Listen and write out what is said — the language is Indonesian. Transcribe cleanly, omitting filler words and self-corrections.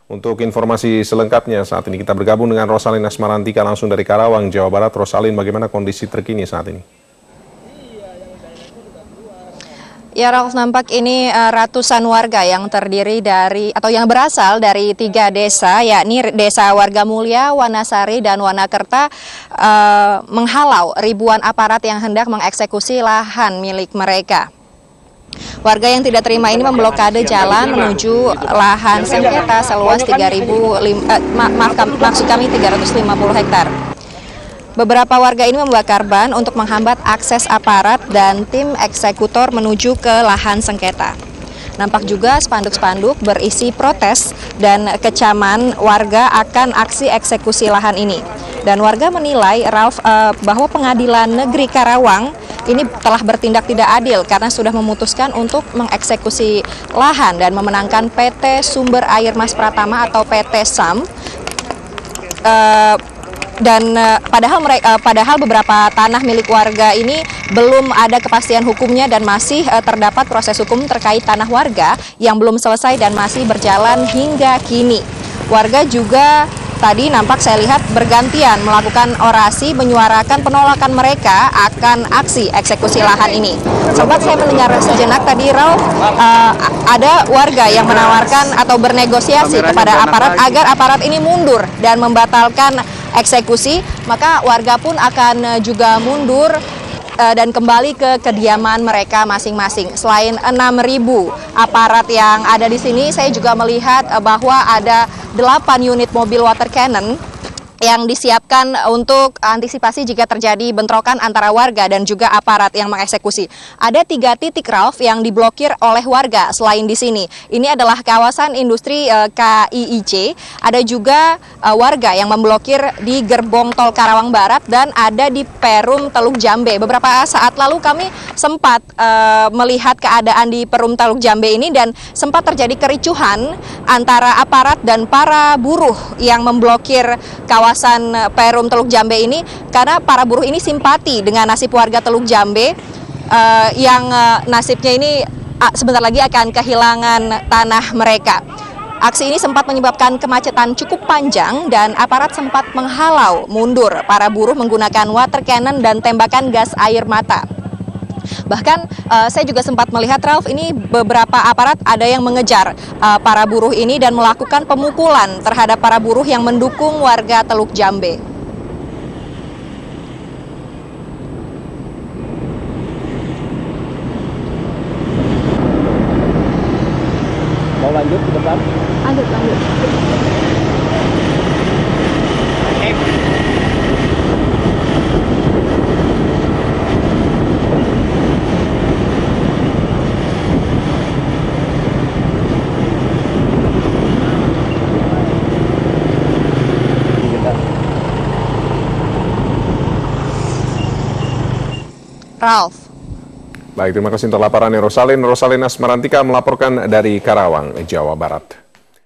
Untuk informasi selengkapnya saat ini kita bergabung dengan Rosalin Asmarantika langsung dari Karawang, Jawa Barat. Rosalin, bagaimana kondisi terkini saat ini? Ya, Ralf, nampak ini ratusan warga yang terdiri dari atau yang berasal dari 3 desa, yakni Desa Warga Mulia, Wanasari, dan Wanakerta, menghalau ribuan aparat yang hendak mengeksekusi lahan milik mereka. Warga yang tidak terima ini memblokade jalan menuju lahan sengketa seluas 350 hektar. Beberapa warga ini membakar ban untuk menghambat akses aparat dan tim eksekutor menuju ke lahan sengketa. Nampak juga spanduk-spanduk berisi protes dan kecaman warga akan aksi eksekusi lahan ini. Dan warga menilai, Ralf, bahwa Pengadilan Negeri Karawang ini telah bertindak tidak adil karena sudah memutuskan untuk mengeksekusi lahan dan memenangkan PT Sumber Air Mas Pratama atau PT SAM. Padahal beberapa tanah milik warga ini belum ada kepastian hukumnya dan masih terdapat proses hukum terkait tanah warga yang belum selesai dan masih berjalan hingga kini. Warga juga tadi nampak saya lihat bergantian melakukan orasi menyuarakan penolakan mereka akan aksi eksekusi lahan ini. Sempat saya mendengar sejenak tadi, Ralf, ada warga yang menawarkan atau bernegosiasi kepada aparat agar aparat ini mundur dan membatalkan eksekusi, maka warga pun akan juga mundur dan kembali ke kediaman mereka masing-masing. Selain 6.000 aparat yang ada di sini, saya juga melihat bahwa ada 8 unit mobil water cannon yang disiapkan untuk antisipasi jika terjadi bentrokan antara warga dan juga aparat yang mengeksekusi. Ada 3 titik, Ralf, yang diblokir oleh warga selain di sini. Ini adalah kawasan industri KIIC, ada juga warga yang memblokir di gerbong tol Karawang Barat dan ada di Perum Teluk Jambe. Beberapa saat lalu kami sempat melihat keadaan di Perum Teluk Jambe ini dan sempat terjadi kericuhan antara aparat dan para buruh yang memblokir kawasan Perum Teluk Jambe ini karena para buruh ini simpati dengan nasib warga Teluk Jambe yang nasibnya ini sebentar lagi akan kehilangan tanah mereka. Aksi ini sempat menyebabkan kemacetan cukup panjang dan aparat sempat menghalau mundur para buruh menggunakan water cannon dan tembakan gas air mata. Bahkan saya juga sempat melihat, Ralf, ini beberapa aparat ada yang mengejar para buruh ini dan melakukan pemukulan terhadap para buruh yang mendukung warga Teluk Jambe. Mau lanjut ke depan? Lanjut. Ralf. Baik, terima kasih untuk laporannya Rosalin Asmarantika melaporkan dari Karawang, Jawa Barat.